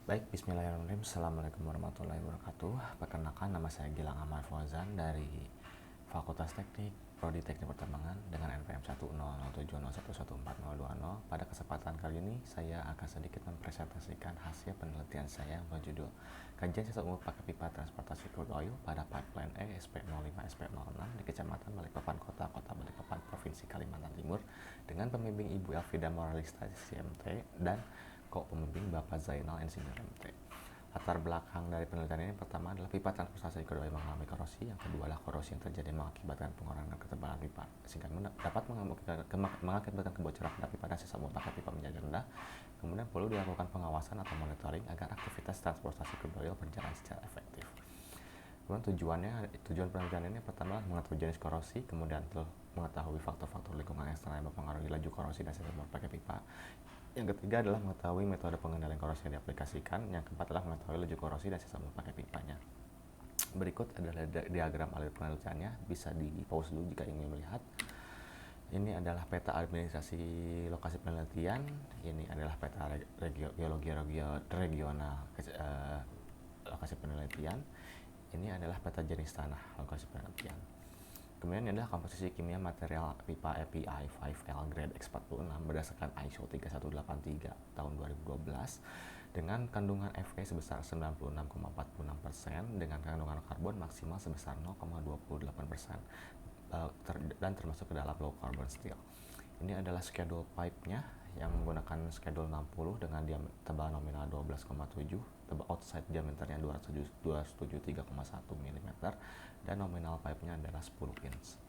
Baik, bismillahirrahmanirrahim. Assalamualaikum warahmatullahi wabarakatuh. Perkenalkan, nama saya Gilang Ahmad Fauzan dari Fakultas Teknik, Prodi Teknik Pertambangan dengan NPM 10070711400. Pada kesempatan kali ini, saya akan sedikit mempresentasikan hasil penelitian saya berjudul Kajian Sisa Umur Pakai Pipa Transportasi Crude Oil pada Pipeline SP05 SP06 di Kecamatan Balikpapan, Kota Balikpapan, Provinsi Kalimantan Timur dengan pembimbing Ibu Elvida Moralista, CMT, dan pembimbing Bapak Zainal Insinyur MT. Latar belakang dari penelitian ini pertama adalah pipa transportasi crude oil mengalami korosi, yang kedua adalah korosi yang terjadi mengakibatkan pengurangan ketebalan pipa sehingga dapat mengakibatkan kebocoran pada pipa dan sisa muatan pipa menjadi rendah. Kemudian perlu dilakukan pengawasan atau monitoring agar aktivitas transportasi crude oil berjalan secara efektif. Kemudian tujuan penelitian ini pertama mengetahui jenis korosi, kemudian mengetahui faktor-faktor lingkungan eksternal yang mempengaruhi laju korosi dan sisa muatan pakai pipa. Yang ketiga adalah mengetahui metode pengendalian korosi yang diaplikasikan. Yang keempat adalah mengetahui laju korosi dan sisa muatan pakai pipanya. Berikut adalah diagram alur penelitiannya, bisa di pause dulu jika ingin melihat. Ini adalah peta administrasi lokasi penelitian. Ini adalah peta geologi regional lokasi penelitian. Ini adalah peta jenis tanah lokasi penelitian. Kemudian ini adalah komposisi kimia material pipa API 5L grade X46 berdasarkan ISO 3183 tahun 2012 dengan kandungan Fe sebesar 96,46% dengan kandungan karbon maksimal sebesar 0,28% dan termasuk ke dalam low carbon steel. Ini adalah schedule pipe-nya yang menggunakan schedule 60 dengan tebal nominal 12,7, tebal outside diameternya 273,1 mm, dan nominal pipe-nya adalah 10 inch.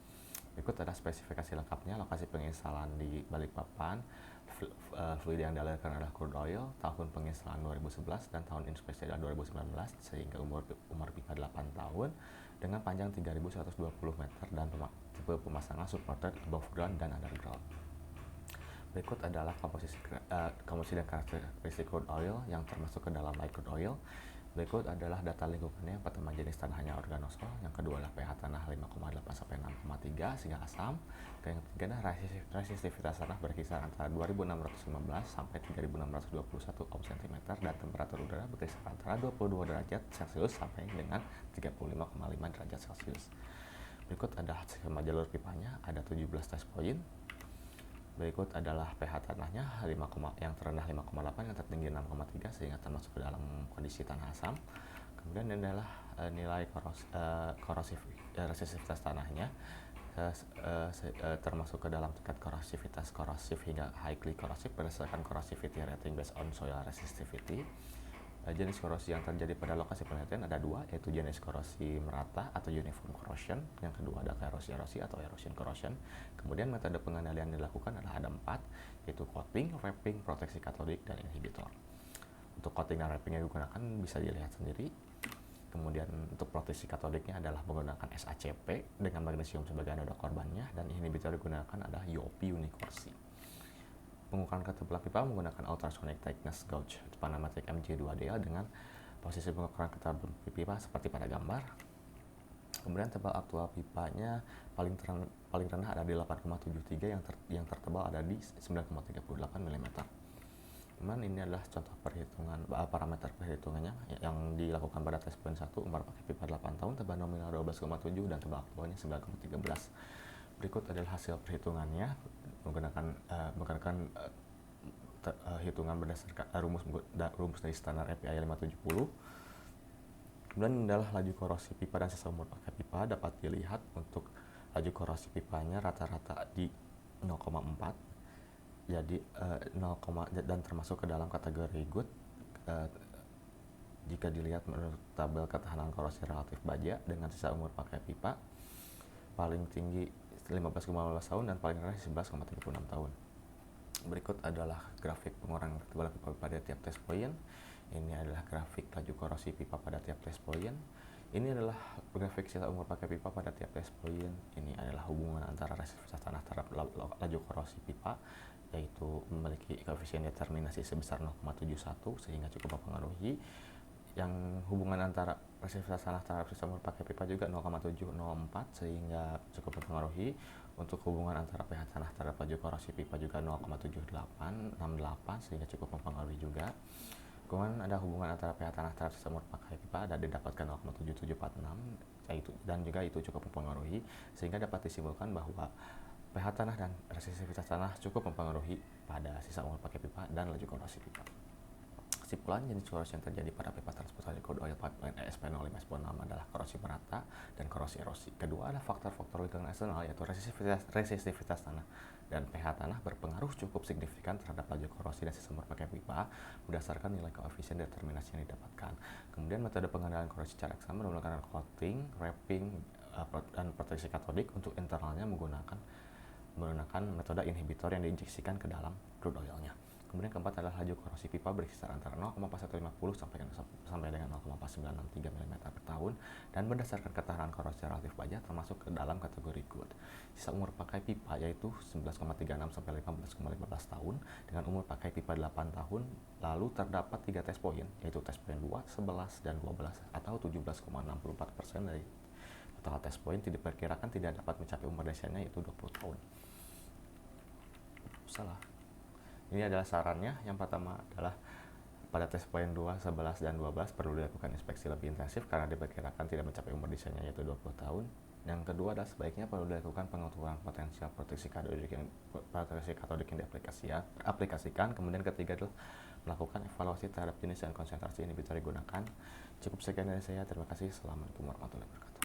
Berikut ada spesifikasi lengkapnya. Lokasi penginstalan di Balikpapan, fluid yang dialirkan adalah crude oil, tahun penginstalan 2011 dan tahun inspeksi adalah 2019, sehingga umur pipa 8 tahun dengan panjang 3.120 meter dan tipe pemasangan supported above ground dan underground. Berikut adalah komposisi dan karakteristik crude oil yang termasuk ke dalam light crude oil. Berikut adalah data lingkungannya. Pertama, jenis tanahnya organosol, yang kedua adalah pH tanah 5,8 sampai 6,3 sehingga asam. Yang ketiga adalah resistivitas tanah berkisar antara 2615 sampai 3621 ohm cm dan temperatur udara berkisar antara 22 derajat Celcius sampai dengan 35,5 derajat Celcius. Berikut ada skema jalur pipanya, ada 17 test point. Berikut adalah pH tanahnya yang terendah 5,8, yang tertinggi 6,3 sehingga termasuk ke dalam kondisi tanah asam. Kemudian ini adalah nilai resistivitas tanahnya, termasuk ke dalam tingkat korosif hingga highly korosif berdasarkan corrosivity rating based on soil resistivity. Jenis korosi yang terjadi pada lokasi penelitian ada dua, yaitu jenis korosi merata atau uniform corrosion, yang kedua ada erosi atau erosion corrosion. Kemudian metode pengendalian yang dilakukan adalah ada 4, yaitu coating, wrapping, proteksi katodik, dan inhibitor. Untuk coating dan wrapping yang digunakan bisa dilihat sendiri. Kemudian untuk proteksi katodiknya adalah menggunakan SACP dengan magnesium sebagai anoda korbannya, dan inhibitor digunakan adalah UOP unicorsi. Pengukuran ketebalan pipa menggunakan ultrasonic thickness gauge Panamatic MG2DL dengan posisi pengukuran ketebalan pipa seperti pada gambar. Kemudian tebal aktual pipanya paling rendah ada di 8,73, yang tertebal ada di 9,38 mm. Kemudian ini adalah contoh parameter perhitungannya yang dilakukan pada tes point 1, umur pakai pipa 8 tahun, tebal nominal 12,7 dan tebal aktualnya 9,13. Berikut adalah hasil perhitungannya menggunakan hitungan berdasarkan rumus dari standar API 570. Kemudian adalah laju korosi pipa dan sisa umur pakai pipa. Dapat dilihat untuk laju korosi pipanya rata-rata di 0,4, jadi 0, dan termasuk ke dalam kategori good. Jika dilihat menurut tabel ketahanan korosi relatif baja dengan sisa umur pakai pipa, paling tinggi 15,15 tahun dan paling rendah 11,36 tahun. Berikut adalah grafik pengurangan ketebalan pipa pada tiap test point. Ini adalah grafik laju korosi pipa pada tiap test point. Ini adalah grafik sisa umur pakai pipa pada tiap test point. Ini adalah hubungan antara resistivitas tanah terhadap laju korosi pipa, yaitu memiliki koefisien determinasi sebesar 0,71 sehingga cukup mempengaruhi. Yang hubungan antara resistivitas tanah terhadap sisa umur pakai pipa juga 0,704 sehingga cukup mempengaruhi. Untuk hubungan antara pH tanah terhadap laju korosi pipa juga 0,7868 sehingga cukup mempengaruhi juga. Kemudian ada hubungan antara pH tanah terhadap sisa umur pakai pipa dan didapatkan 0,7746, yaitu dan juga itu cukup mempengaruhi, sehingga dapat disimpulkan bahwa pH tanah dan resistivitas tanah cukup mempengaruhi pada sisa umur pakai pipa dan laju korosi pipa. Kesimpulan, jenis korosi yang terjadi pada pipa transportasi crude oil pipeline ESP05-6 adalah korosi merata dan korosi erosi. Kedua adalah faktor-faktor lingkungan eksternal, yaitu resistivitas tanah dan pH tanah berpengaruh cukup signifikan terhadap laju korosi dan sisa umur pakai pipa berdasarkan nilai koefisien determinasi yang didapatkan. Kemudian metode pengendalian korosi secara ekstra menggunakan coating, wrapping, dan proteksi katodik. Untuk internalnya menggunakan metode inhibitor yang diinjeksikan ke dalam crude oilnya. Kemudian keempat adalah laju korosi pipa berkisar antara 0,4150 sampai dengan 0,963 mm per tahun dan berdasarkan ketahanan korosi relatif baja termasuk ke dalam kategori good. Sisa umur pakai pipa yaitu 11,36 sampai 15,15 tahun dengan umur pakai pipa 8 tahun. Lalu terdapat 3 test point, yaitu test point 2, 11, dan 12 atau 17,64% dari total test point diperkirakan tidak dapat mencapai umur desanya yaitu 20 tahun. Salah. Ini adalah sarannya. Yang pertama adalah pada test point 2, 11, dan 12 perlu dilakukan inspeksi lebih intensif karena diperkirakan tidak mencapai umur desainnya yaitu 20 tahun. Yang kedua adalah sebaiknya perlu dilakukan pengukuran potensial proteksi katodik yang diaplikasikan. Kemudian ketiga adalah melakukan evaluasi terhadap jenis dan konsentrasi inhibitor digunakan. Cukup sekian dari saya. Terima kasih. Assalamualaikum warahmatullahi wabarakatuh.